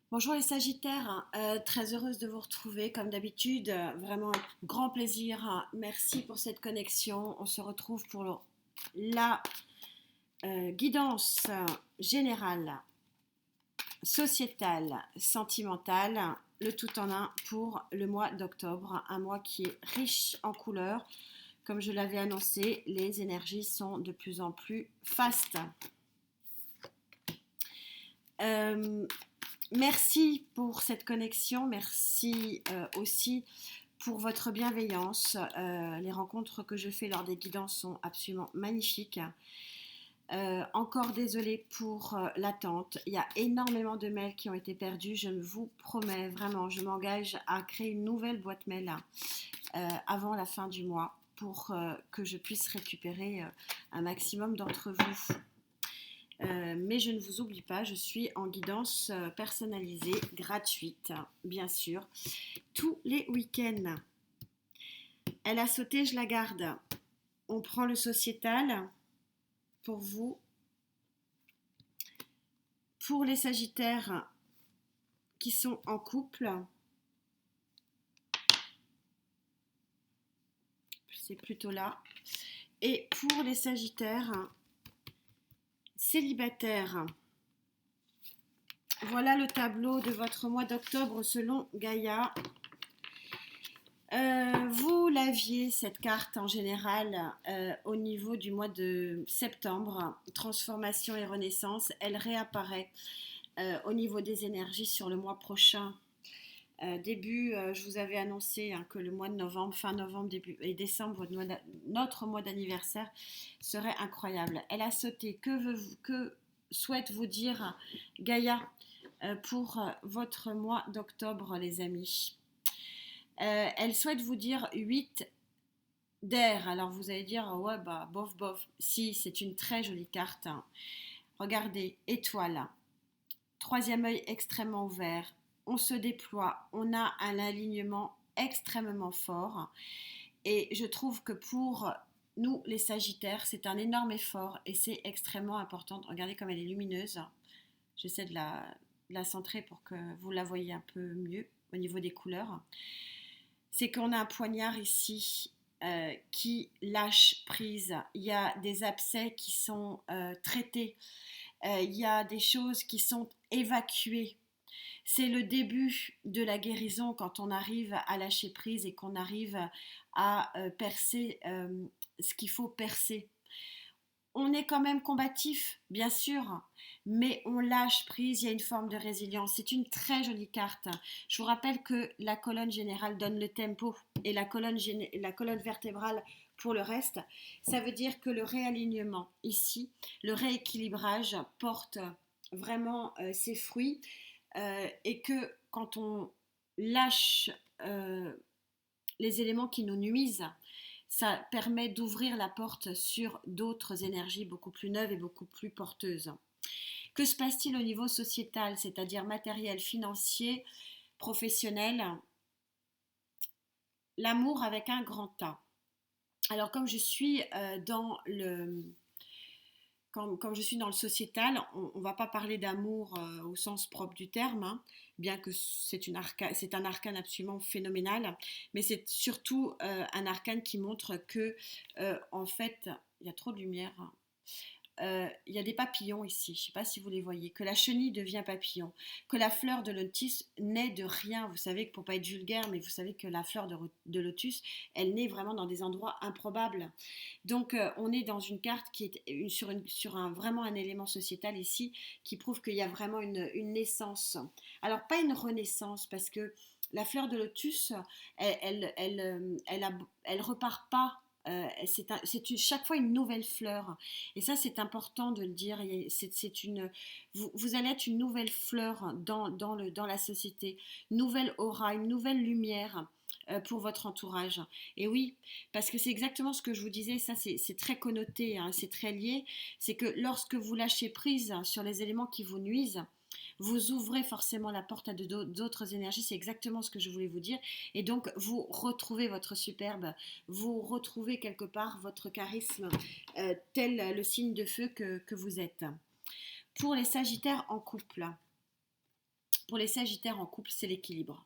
Bonjour les Sagittaires, très heureuse de vous retrouver comme d'habitude, vraiment un grand plaisir. Merci pour cette connexion. On se retrouve pour la guidance générale, sociétale, sentimentale, le tout en un pour le mois d'octobre, un mois qui est riche en couleurs. Comme je l'avais annoncé, les énergies sont de plus en plus fastes. Euh, Merci pour cette connexion, merci aussi pour votre bienveillance. Les rencontres que je fais lors des guidances sont absolument magnifiques. Encore désolée pour l'attente. Il y a énormément de mails qui ont été perdus. Je vous promets vraiment, je m'engage à créer une nouvelle boîte mail avant la fin du mois pour que je puisse récupérer un maximum d'entre vous. Mais je ne vous oublie pas, je suis en guidance personnalisée, gratuite, bien sûr, tous les week-ends. Elle a sauté, je la garde. On prend le sociétal pour vous. Pour les Sagittaires qui sont en couple, c'est plutôt là. Et pour les Sagittaires célibataires, voilà le tableau de votre mois d'octobre selon Gaïa. Vous l'aviez cette carte en général au niveau du mois de septembre, transformation et renaissance. Elle réapparaît au niveau des énergies sur le mois prochain. Je vous avais annoncé que le mois de novembre, fin novembre, début et décembre, notre mois d'anniversaire serait incroyable. Elle a sauté. Que souhaite vous dire Gaïa pour votre mois d'octobre, les amis? Elle souhaite vous dire 8 d'air. Alors vous allez dire, ouais, bah, bof, bof. Si, c'est une très jolie carte. Regardez, étoile. Troisième œil extrêmement ouvert. On se déploie. On a un alignement extrêmement fort. Et je trouve que pour nous, les Sagittaires, c'est un énorme effort et c'est extrêmement important. Regardez comme elle est lumineuse. J'essaie de la centrer pour que vous la voyez un peu mieux au niveau des couleurs. C'est qu'on a un poignard ici qui lâche prise. Il y a des abcès qui sont traités. Il y a des choses qui sont évacuées. C'est le début de la guérison quand on arrive à lâcher prise et qu'on arrive à percer ce qu'il faut percer. On est quand même combatif, bien sûr, mais on lâche prise, il y a une forme de résilience. C'est une très jolie carte. Je vous rappelle que la colonne générale donne le tempo et la colonne vertébrale pour le reste. Ça veut dire que le réalignement ici, le rééquilibrage porte vraiment ses fruits et que quand on lâche les éléments qui nous nuisent, ça permet d'ouvrir la porte sur d'autres énergies beaucoup plus neuves et beaucoup plus porteuses. Que se passe-t-il au niveau sociétal, c'est-à-dire matériel, financier, professionnel? L'amour avec un grand A. Alors comme je suis dans le comme je suis dans le sociétal, on ne va pas parler d'amour au sens propre du terme, hein, bien que c'est un arcane absolument phénoménal, mais c'est surtout un arcane qui montre que, en fait, il y a trop de lumière. Il y a des papillons ici, je ne sais pas si vous les voyez, que la chenille devient papillon, que la fleur de lotus naît de rien. Vous savez que pour ne pas être vulgaire, mais vous savez que la fleur de lotus, elle naît vraiment dans des endroits improbables. Donc on est dans une carte qui est vraiment un élément sociétal ici, qui prouve qu'il y a vraiment une naissance. Alors pas une renaissance, parce que la fleur de lotus, elle repart pas. Chaque fois une nouvelle fleur. Et ça, c'est important de le dire. Vous allez être une nouvelle fleur dans la société, une nouvelle aura, une nouvelle lumière pour votre entourage. Et oui, parce que c'est exactement ce que je vous disais, ça c'est très connoté, hein, c'est très lié. C'est que lorsque vous lâchez prise sur les éléments qui vous nuisent, vous ouvrez forcément la porte à d'autres énergies, c'est exactement ce que je voulais vous dire. Et donc, vous retrouvez votre superbe, vous retrouvez quelque part votre charisme, tel le signe de feu que vous êtes. Pour les Sagittaires en couple, Pour les Sagittaires en couple, c'est l'équilibre.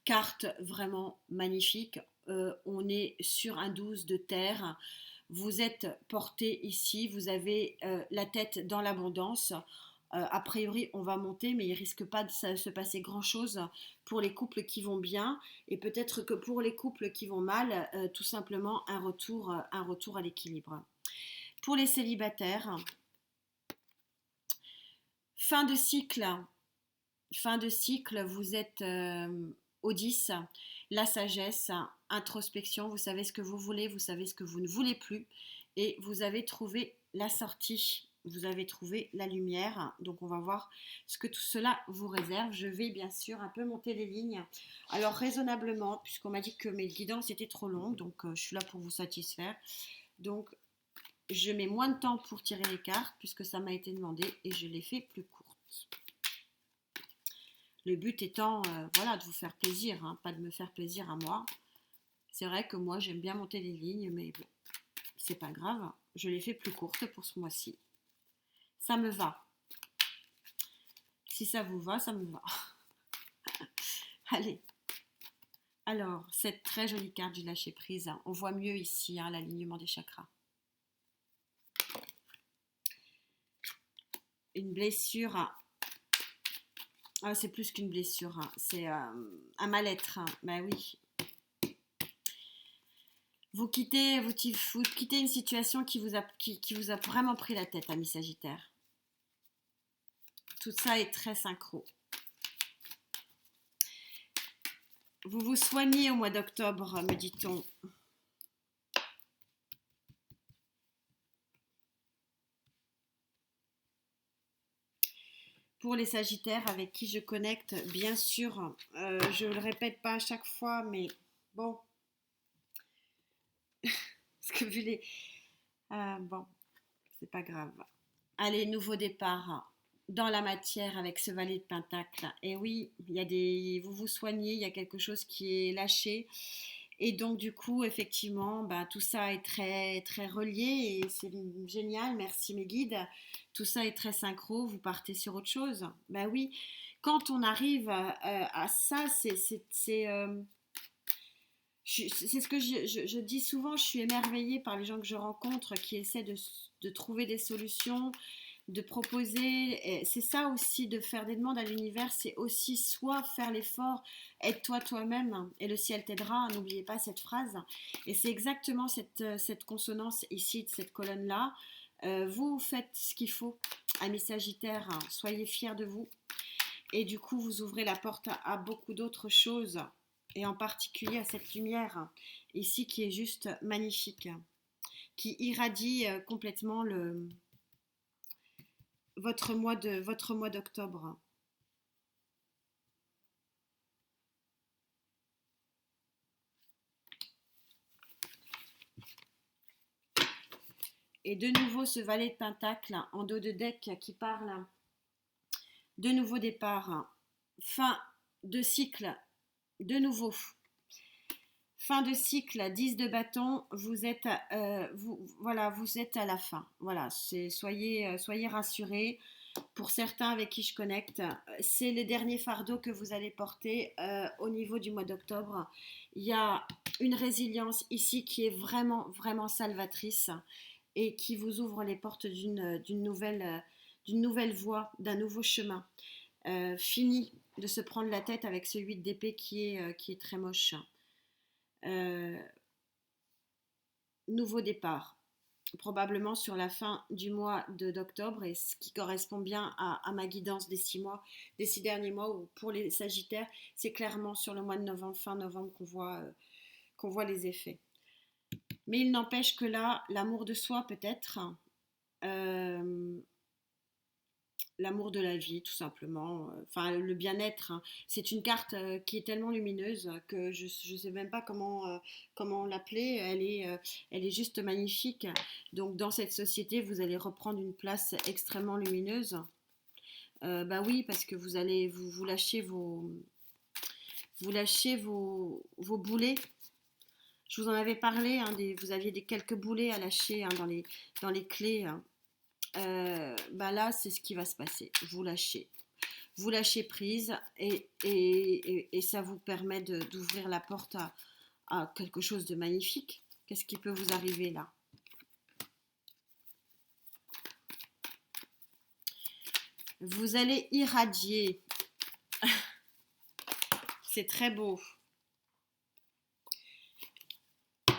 Carte vraiment magnifique. On est sur un 12 de terre. Vous êtes porté ici, vous avez la tête dans l'abondance. A priori, on va monter, mais il risque pas de se passer grand-chose pour les couples qui vont bien. Et peut-être que pour les couples qui vont mal, tout simplement un retour à l'équilibre. Pour les célibataires, fin de cycle. Fin de cycle, vous êtes au 10, la sagesse, introspection, vous savez ce que vous voulez, vous savez ce que vous ne voulez plus et vous avez trouvé la sortie, vous avez trouvé la lumière. Donc on va voir ce que tout cela vous réserve. Je vais bien sûr un peu monter les lignes. Alors raisonnablement, puisqu'on m'a dit que mes guidances étaient trop longues, donc je suis là pour vous satisfaire. Donc je mets moins de temps pour tirer les cartes puisque ça m'a été demandé et je les fais plus courtes. Le but étant, voilà, de vous faire plaisir, hein, pas de me faire plaisir à moi. C'est vrai que moi, j'aime bien monter les lignes, mais bon, c'est pas grave. Je les fais plus courtes pour ce mois-ci. Ça me va. Si ça vous va, ça me va. Allez. Alors, cette très jolie carte du lâcher prise. On voit mieux ici hein, l'alignement des chakras. Une blessure. Ah, c'est plus qu'une blessure, hein. C'est un mal-être. Hein. Ben oui. Vous quittez une situation qui vous a vraiment pris la tête, ami Sagittaire. Tout ça est très synchro. Vous vous soignez au mois d'octobre, me dit-on. Pour les Sagittaires avec qui je connecte, bien sûr, je ne le répète pas à chaque fois, mais bon, parce que vu les... bon, c'est pas grave. Allez, nouveau départ dans la matière avec ce valet de pentacle. Et oui, il y a vous vous soignez, il y a quelque chose qui est lâché. Et donc du coup, effectivement, bah, tout ça est très, très relié et c'est génial, merci mes guides. Tout ça est très synchro, vous partez sur autre chose. Bah oui, quand on arrive à ça, c'est ce que je dis souvent, je suis émerveillée par les gens que je rencontre qui essaient de trouver des solutions, de proposer. C'est ça aussi, de faire des demandes à l'univers, c'est aussi soit faire l'effort, aide-toi toi-même et le ciel t'aidera, n'oubliez pas cette phrase. Et c'est exactement cette consonance ici, de cette colonne-là. Vous faites ce qu'il faut, amis Sagittaires, hein, soyez fiers de vous. Et du coup, vous ouvrez la porte à beaucoup d'autres choses, et en particulier à cette lumière ici qui est juste magnifique, qui irradie complètement votre mois d'octobre. Et de nouveau ce valet de pentacle en dos de deck qui parle de nouveau départ, fin de cycle, de nouveau. Fin de cycle, 10 de bâton, vous êtes à la fin. Voilà, soyez rassurés. Pour certains avec qui je connecte, c'est les derniers fardeaux que vous allez porter au niveau du mois d'octobre. Il y a une résilience ici qui est vraiment, vraiment salvatrice et qui vous ouvre les portes d'une nouvelle voie, d'un nouveau chemin. Fini de se prendre la tête avec ce 8 d'épée qui est très moche. Nouveau départ, probablement sur la fin du mois d'octobre, et ce qui correspond bien à ma guidance des 6 derniers mois, où pour les Sagittaires, c'est clairement sur le mois de novembre, fin novembre, qu'on voit les effets. Mais il n'empêche que là, l'amour de soi peut-être, l'amour de la vie tout simplement, enfin le bien-être, hein. C'est une carte qui est tellement lumineuse que je ne sais même pas comment l'appeler, elle est juste magnifique. Donc dans cette société vous allez reprendre une place extrêmement lumineuse. Bah oui, parce que vous lâchez vos boulets. Je vous en avais parlé, hein, vous aviez quelques boulets à lâcher hein, dans les clés, hein. Bah là c'est ce qui va se passer, vous lâchez vous lâchez prise et ça vous permet d'ouvrir la porte à quelque chose de magnifique. Qu'est-ce qui peut vous arriver là? Vous allez irradier. C'est très beau.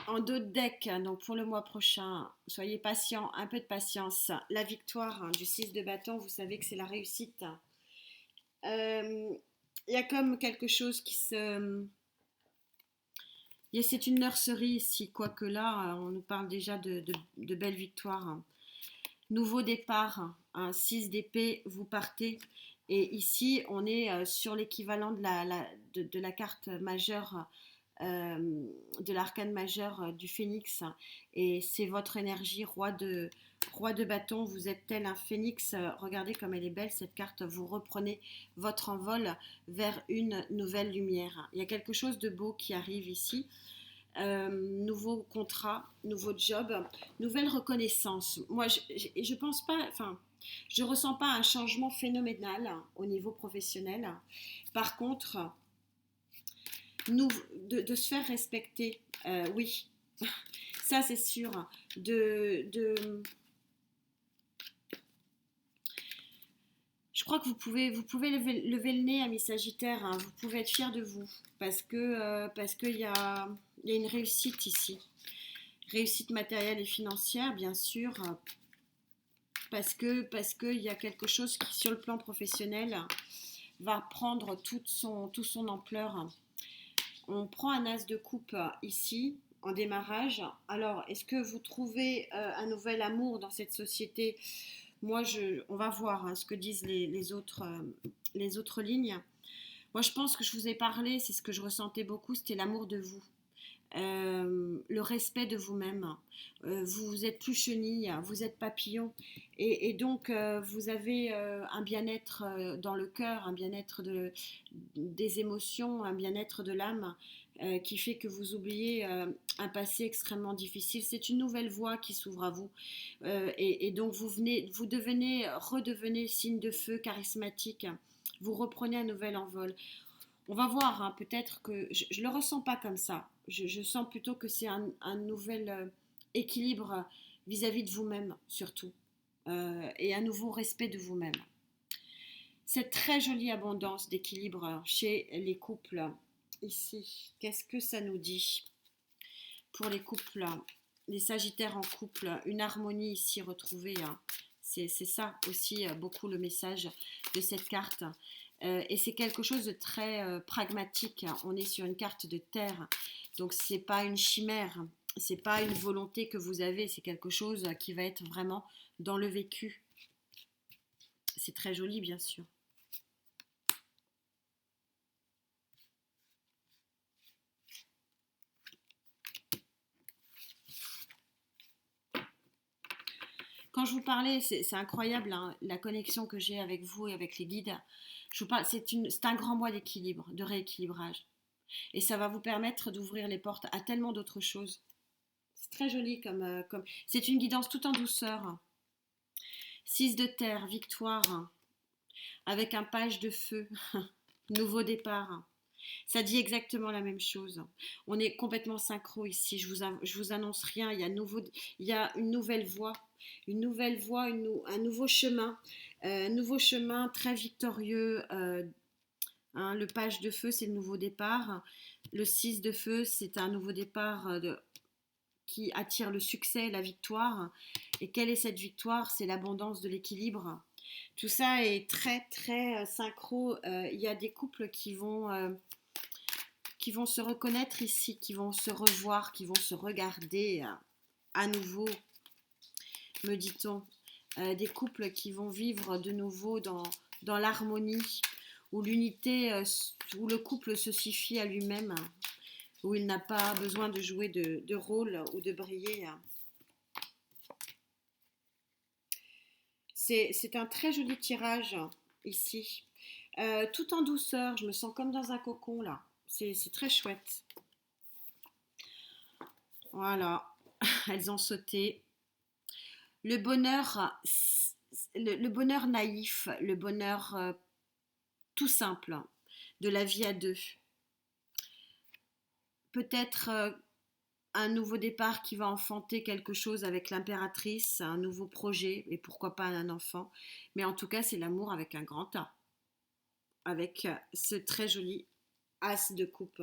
En dos de deck, donc pour le mois prochain, soyez patient, un peu de patience. La victoire du 6 de bâton, vous savez que c'est la réussite. Il y a comme quelque chose qui se... C'est une nurserie ici, quoique là, on nous parle déjà de belles victoires. Nouveau départ, un 6 d'épée, vous partez. Et ici, on est sur l'équivalent de la carte majeure, de l'arcane majeur du phénix. Et c'est votre énergie, roi de bâton. Vous êtes tel un phénix. Regardez comme elle est belle, cette carte. Vous reprenez votre envol vers une nouvelle lumière. Il y a quelque chose de beau qui arrive ici. Nouveau contrat, nouveau job, nouvelle reconnaissance. Moi, je pense pas, enfin, je ressens pas un changement phénoménal au niveau professionnel. Par contre, de se faire respecter, oui, ça c'est sûr. Je crois que vous pouvez lever le nez à mes Sagittaires, hein. Vous pouvez être fiers de vous parce qu'il y a une réussite ici. Réussite matérielle et financière, bien sûr, parce qu'il y a quelque chose qui, sur le plan professionnel, va prendre toute son ampleur. On prend un as de coupe ici, en démarrage. Alors, est-ce que vous trouvez un nouvel amour dans cette société? Moi, on va voir hein, ce que disent les autres lignes. Moi, je pense que je vous ai parlé, c'est ce que je ressentais beaucoup, c'était l'amour de vous. Le respect de vous-même. Vous êtes plus chenille, vous êtes papillon. Et donc, vous avez un bien-être dans le cœur, un bien-être des émotions, un bien-être de l'âme qui fait que vous oubliez un passé extrêmement difficile. C'est une nouvelle voie qui s'ouvre à vous. Et donc, redevenez signe de feu charismatique. Vous reprenez un nouvel envol. On va voir, hein, peut-être que je ne le ressens pas comme ça. Je sens plutôt que c'est un nouvel équilibre vis-à-vis de vous-même, surtout, et un nouveau respect de vous-même. Cette très jolie abondance d'équilibre chez les couples, ici, qu'est-ce que ça nous dit pour les couples, les Sagittaires en couple, une harmonie ici retrouvée, hein. C'est ça aussi beaucoup le message de cette carte. Et c'est quelque chose de très pragmatique. On est sur une carte de terre, donc c'est pas une chimère, c'est pas une volonté que vous avez, c'est quelque chose qui va être vraiment dans le vécu. C'est très joli, bien sûr. Quand je vous parlais, c'est incroyable hein, la connexion que j'ai avec vous et avec les guides. Je vous parle, c'est un grand mois d'équilibre, de rééquilibrage. Et ça va vous permettre d'ouvrir les portes à tellement d'autres choses. C'est très joli comme... C'est une guidance tout en douceur. 6 de terre, victoire, avec un page de feu, nouveau départ. Ça dit exactement la même chose. On est complètement synchro ici. Je vous annonce rien. Il y a une nouvelle voie, un nouveau chemin très victorieux. Hein, le page de feu, c'est le nouveau départ. Le 6 de feu, c'est un nouveau départ qui attire le succès, la victoire. Et quelle est cette victoire? C'est l'abondance de l'équilibre. Tout ça est très, très synchro. Il y a des couples qui vont se reconnaître ici, qui vont se revoir, qui vont se regarder à nouveau, me dit-on. Des couples qui vont vivre de nouveau dans l'harmonie, où l'unité, où le couple se suffit à lui-même, où il n'a pas besoin de jouer de rôle ou de briller. C'est un très joli tirage ici. Tout en douceur, je me sens comme dans un cocon là. C'est très chouette. Voilà, elles ont sauté. Le bonheur, le bonheur naïf, le bonheur tout simple, de la vie à deux. Peut-être un nouveau départ qui va enfanter quelque chose avec l'impératrice, un nouveau projet, et pourquoi pas un enfant. Mais en tout cas, c'est l'amour avec un grand A, avec ce très joli As de coupe.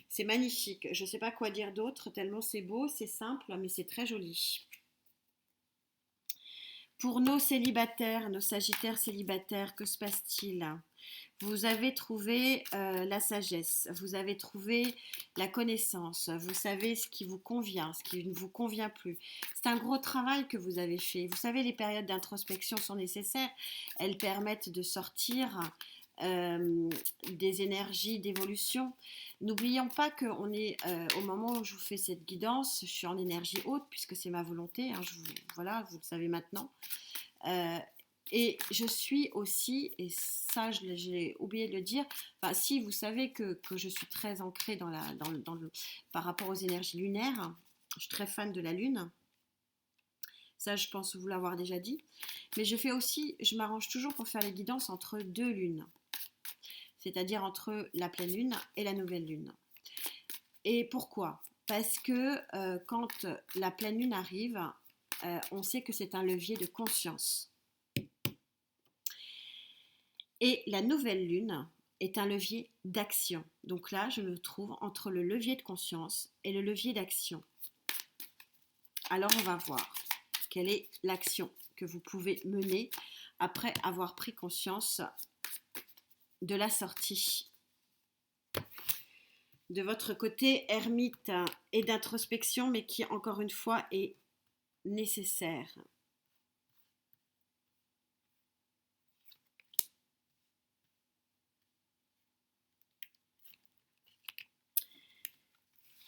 C'est magnifique. Je ne sais pas quoi dire d'autre, tellement c'est beau, c'est simple, mais c'est très joli. Pour nos célibataires, nos sagittaires célibataires, que se passe-t-il? Vous avez trouvé la sagesse, vous avez trouvé la connaissance, vous savez ce qui vous convient, ce qui ne vous convient plus. C'est un gros travail que vous avez fait. Vous savez, les périodes d'introspection sont nécessaires. Elles permettent de sortir des énergies d'évolution. N'oublions pas qu'on est au moment où je vous fais cette guidance, je suis en énergie haute puisque c'est ma volonté, hein, voilà, vous le savez maintenant. Et je suis aussi, et ça j'ai oublié de le dire, enfin, si vous savez que je suis très ancrée par rapport aux énergies lunaires, je suis très fan de la lune, ça je pense vous l'avoir déjà dit, mais je m'arrange toujours pour faire les guidances entre deux lunes, c'est-à-dire entre la pleine lune et la nouvelle lune. Et pourquoi? Parce que quand la pleine lune arrive, on sait que c'est un levier de conscience. Et la nouvelle lune est un levier d'action. Donc là, je me trouve entre le levier de conscience et le levier d'action. Alors, on va voir quelle est l'action que vous pouvez mener après avoir pris conscience de la sortie. De votre côté ermite et d'introspection, mais qui, encore une fois, est nécessaire.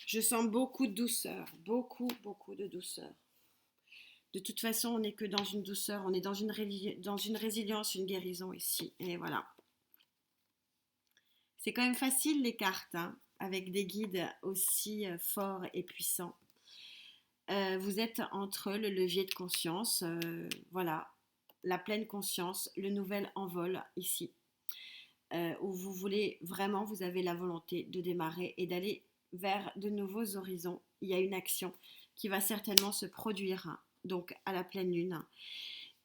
Je sens beaucoup de douceur, beaucoup de douceur. De toute façon, on n'est que dans une douceur, on est dans une résilience, une guérison ici. Et voilà. C'est quand même facile les cartes, hein, avec des guides aussi forts et puissants. Vous êtes entre le levier de conscience, voilà, la pleine conscience, le nouvel envol ici. Où vous voulez vraiment, vous avez la volonté de démarrer et d'aller vers de nouveaux horizons. Il y a une action qui va certainement se produire donc à la pleine lune.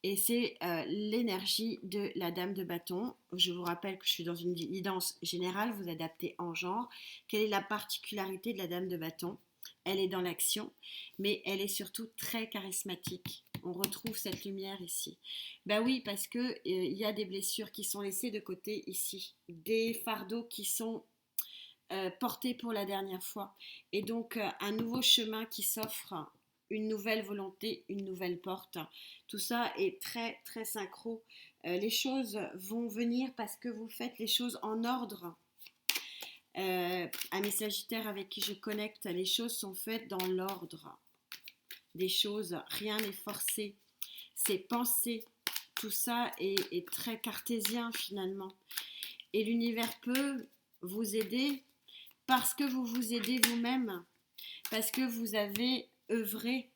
Et c'est l'énergie de la dame de bâton. Je vous rappelle que je suis dans une guidance générale, vous adaptez en genre. Quelle est la particularité de la dame de bâton? Elle est dans l'action, mais elle est surtout très charismatique. On retrouve cette lumière ici. Ben oui, parce que il y a des blessures qui sont laissées de côté ici, des fardeaux qui sont portés pour la dernière fois, et donc un nouveau chemin qui s'offre, une nouvelle volonté, une nouvelle porte. Tout ça est très très synchro. Les choses vont venir parce que vous faites les choses en ordre. À mes sagittaires avec qui je connecte, les choses sont faites dans l'ordre des choses, rien n'est forcé, c'est pensé, tout ça est très cartésien finalement. Et l'univers peut vous aider parce que vous vous aidez vous-même, parce que vous avez œuvré.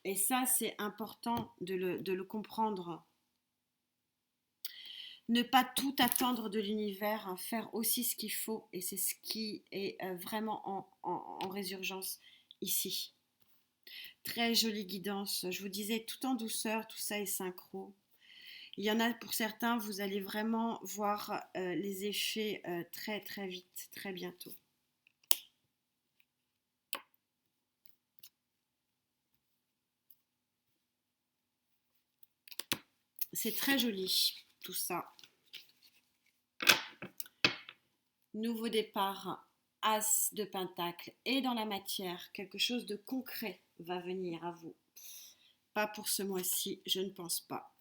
Et ça, c'est important de le comprendre. Ne pas tout attendre de l'univers, faire aussi ce qu'il faut, et c'est ce qui est vraiment en résurgence ici. Très jolie guidance, je vous disais tout en douceur, tout ça est synchro. Il y en a pour certains, vous allez vraiment voir les effets très très vite, très bientôt. C'est très joli tout ça. Nouveau départ, As de Pentacle, et dans la matière, quelque chose de concret va venir à vous. Pas pour ce mois-ci, je ne pense pas.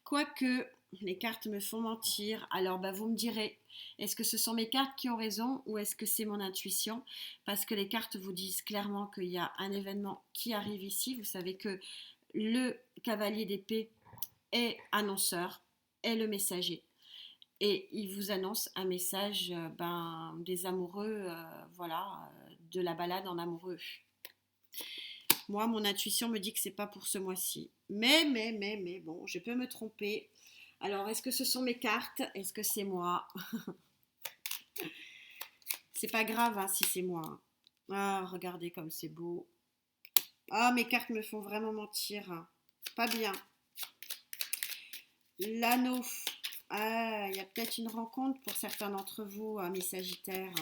Quoique, les cartes me font mentir, alors vous me direz, est-ce que ce sont mes cartes qui ont raison ou est-ce que c'est mon intuition? Parce que les cartes vous disent clairement qu'il y a un événement qui arrive ici. Vous savez que le cavalier d'épée est annonceur, est le messager. Et il vous annonce un message des amoureux, de la balade en amoureux. Moi, mon intuition me dit que c'est pas pour ce mois-ci. Mais bon, je peux me tromper. Alors, est-ce que ce sont mes cartes? Est-ce que c'est moi? C'est pas grave hein, si c'est moi. Ah, regardez comme c'est beau. Ah, mes cartes me font vraiment mentir. Pas bien. L'anneau. Ah, il y a peut-être une rencontre pour certains d'entre vous, mes Sagittaires.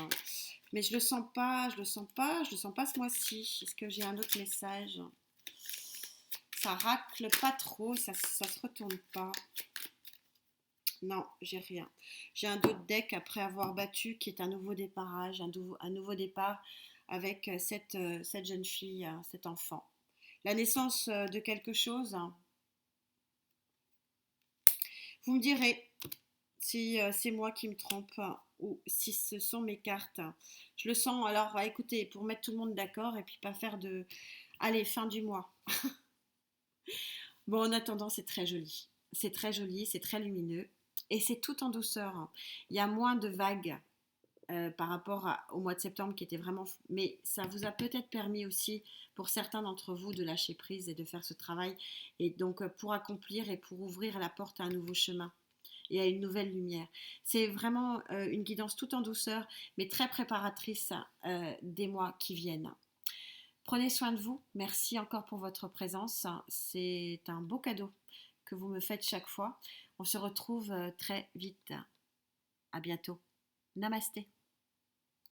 Mais je le sens pas, je le sens pas, je le sens pas ce mois-ci. Est-ce que j'ai un autre message? Ça racle pas trop, ça se retourne pas. Non, j'ai rien. J'ai un autre deck après avoir battu qui est un nouveau départage, un nouveau départ avec cette jeune fille, cet enfant. La naissance de quelque chose. Vous me direz si c'est moi qui me trompe ou si ce sont mes cartes. Je le sens. Alors, écoutez, pour mettre tout le monde d'accord et puis pas faire de... Allez, fin du mois. Bon, en attendant, c'est très joli. C'est très joli, c'est très lumineux. Et c'est tout en douceur. Il y a moins de vagues par rapport au mois de septembre qui était vraiment... Mais ça vous a peut-être permis aussi, pour certains d'entre vous, de lâcher prise et de faire ce travail. Et donc, pour accomplir et pour ouvrir la porte à un nouveau chemin et à une nouvelle lumière. C'est vraiment une guidance tout en douceur, mais très préparatrice des mois qui viennent. Prenez soin de vous. Merci encore pour votre présence. C'est un beau cadeau que vous me faites chaque fois. On se retrouve très vite. À bientôt. Namasté.